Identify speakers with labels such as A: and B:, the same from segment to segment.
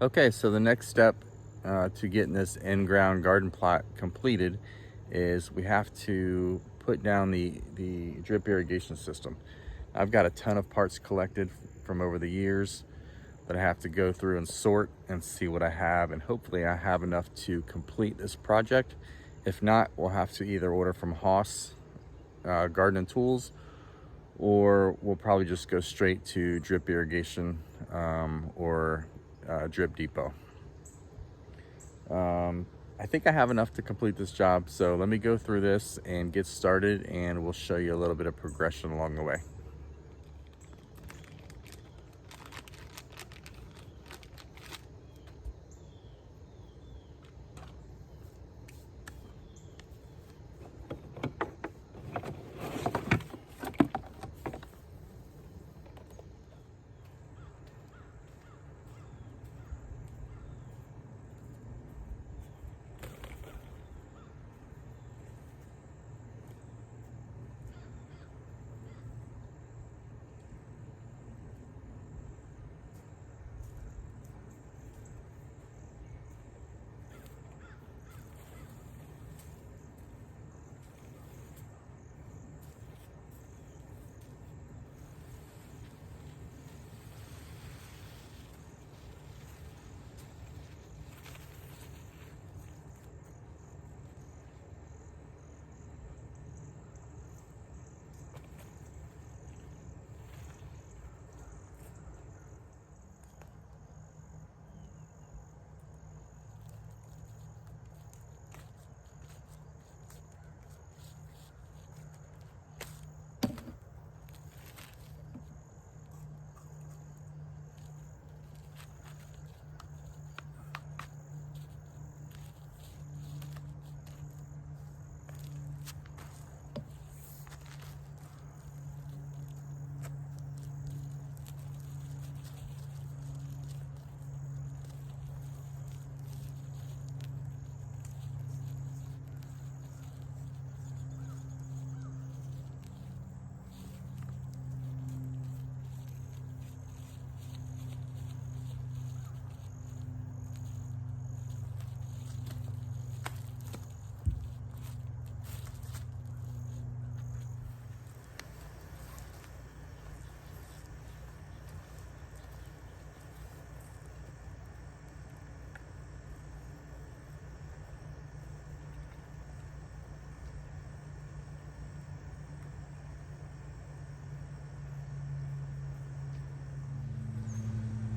A: Okay, so the next step to getting this in-ground garden plot completed is we have to put down the drip irrigation system. I've got a ton of parts collected from over the years that I have to go through and sort and see what I have, and hopefully I have enough to complete this project. If not, we'll have to either order from Haas Garden Tools, or we'll probably just go straight to drip irrigation or drip depot. I think I have enough to complete this job, so let me go through this and get started, and we'll show you a little bit of progression along the way.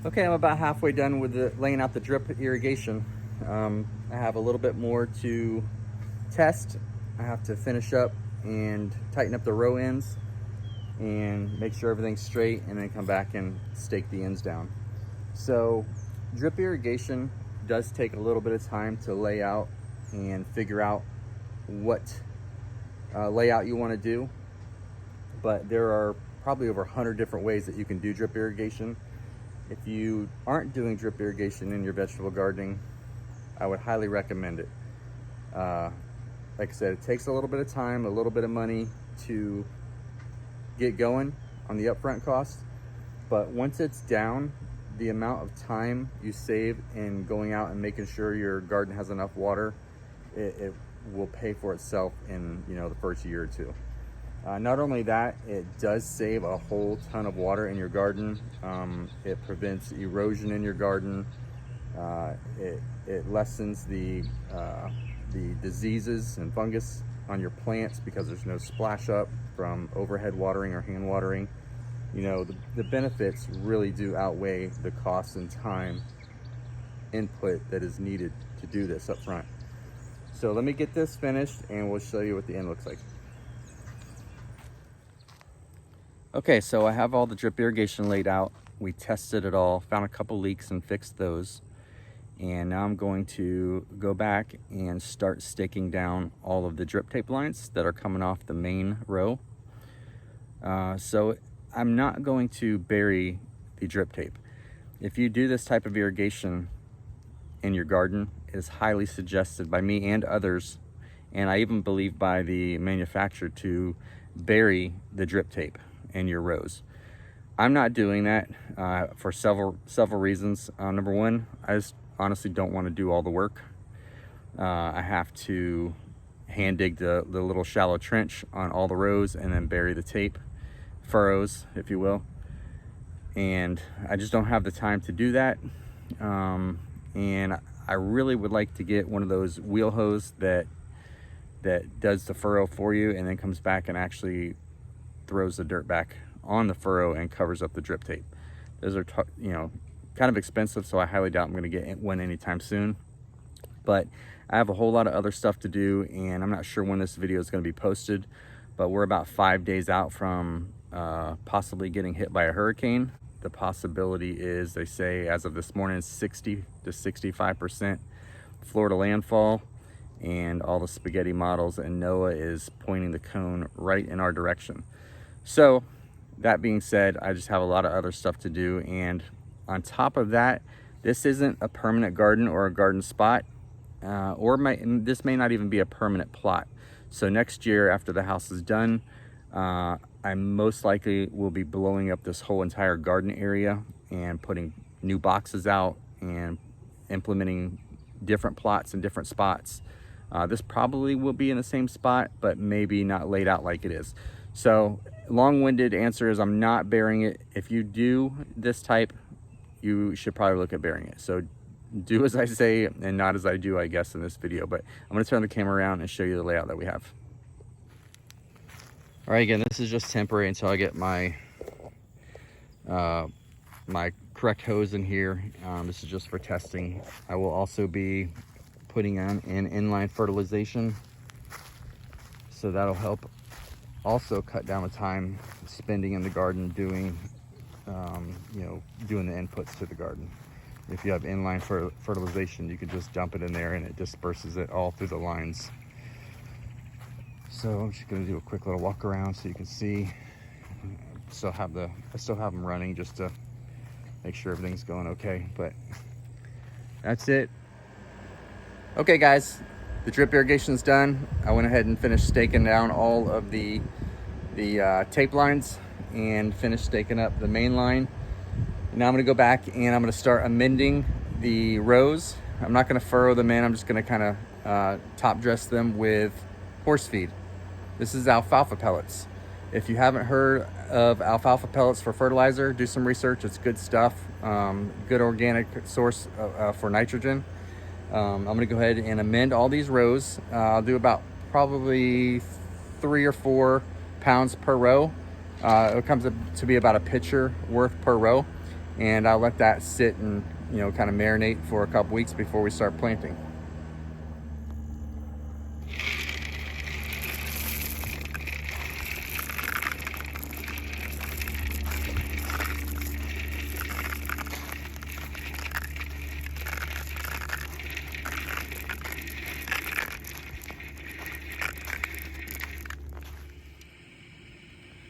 A: Okay, I'm about halfway done with laying out the drip irrigation. I have a little bit more to test. I have to finish up and tighten up the row ends and make sure everything's straight, and then come back and stake the ends down. So drip irrigation does take a little bit of time to lay out and figure out what layout you want to do, but there are probably over 100 different ways that you can do drip irrigation. If you aren't doing drip irrigation in your vegetable gardening, I would highly recommend it. Like I said, it takes a little bit of time, a little bit of money to get going on the upfront cost, but once it's down, the amount of time you save in going out and making sure your garden has enough water, it will pay for itself in the first year or two. Not only that, it does save a whole ton of water in your garden. It prevents erosion in your garden. It lessens the diseases and fungus on your plants because there's no splash up from overhead watering or hand watering. The benefits really do outweigh the cost and time input that is needed to do this up front. So let me get this finished and we'll show you what the end looks like. Okay, so I have all the drip irrigation laid out. We tested it all, found a couple leaks and fixed those. And now I'm going to go back and start staking down all of the drip tape lines that are coming off the main row. So I'm not going to bury the drip tape. If you do this type of irrigation in your garden, it is highly suggested by me and others, and I even believe by the manufacturer, to bury the drip tape in your rows. I'm not doing that for several reasons. Number one, I just honestly don't want to do all the work. I have to hand dig the little shallow trench on all the rows and then bury the tape, furrows, if you will. And I just don't have the time to do that. And I really would like to get one of those wheel hose that does the furrow for you and then comes back and actually throws the dirt back on the furrow and covers up the drip tape. Those are, you know, kind of expensive, so I highly doubt I'm going to get one anytime soon. But I have a whole lot of other stuff to do, and I'm not sure when this video is going to be posted, but we're about 5 days out from possibly getting hit by a hurricane. The possibility is, they say as of this morning, 60 to 65% Florida landfall, and all the spaghetti models and NOAA is pointing the cone right in our direction. So that being said, I just have a lot of other stuff to do, and on top of that, this isn't a permanent garden or a garden spot, this may not even be a permanent plot. So next year, after the house is done, I most likely will be blowing up this whole entire garden area and putting new boxes out and implementing different plots in different spots. This probably will be in the same spot, but maybe not laid out like it is. So long-winded answer is I'm not burying it. If you do this type, you should probably look at burying it. So do as I say and not as I do, I guess, in this video. But I'm gonna turn the camera around and show you the layout that we have. All right, again, this is just temporary until I get my my correct hose in here. This is just for testing. I will also be putting on an inline fertilization, so that'll help also cut down the time spending in the garden doing doing the inputs to the garden. If you have inline fertilization, you can just dump it in there and it disperses it all through the lines. So I'm just going to do a quick little walk around so you can see. I still have them running just to make sure everything's going okay, but that's it. Okay guys, the drip irrigation's done. I went ahead and finished staking down all of the tape lines and finished staking up the main line. Now I'm gonna go back and I'm gonna start amending the rows. I'm not gonna furrow them in, I'm just gonna kind of top dress them with horse feed. This is alfalfa pellets. If you haven't heard of alfalfa pellets for fertilizer, do some research. It's good stuff, good organic source for nitrogen. I'm gonna go ahead and amend all these rows. I'll do about probably 3 or 4 pounds per row. It comes to be about a pitcher worth per row. And I'll let that sit and, kind of marinate for a couple weeks before we start planting.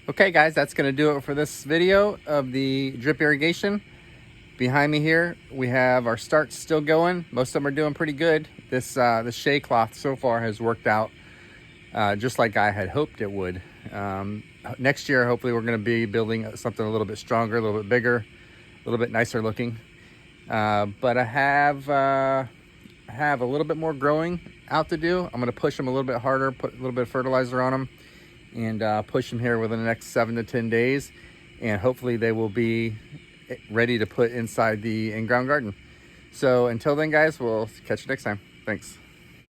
A: Okay guys, that's gonna do it for this video of the drip irrigation. Behind me here, we have our starts still going. Most of them are doing pretty good. This shea cloth so far has worked out just like I had hoped it would. Next year, hopefully we're gonna be building something a little bit stronger, a little bit bigger, a little bit nicer looking. But I have a little bit more growing out to do. I'm gonna push them a little bit harder, put a little bit of fertilizer on them, and push them here within the next 7 to 10 days. And hopefully they will be ready to put inside the in-ground garden. So until then guys, we'll catch you next time. Thanks.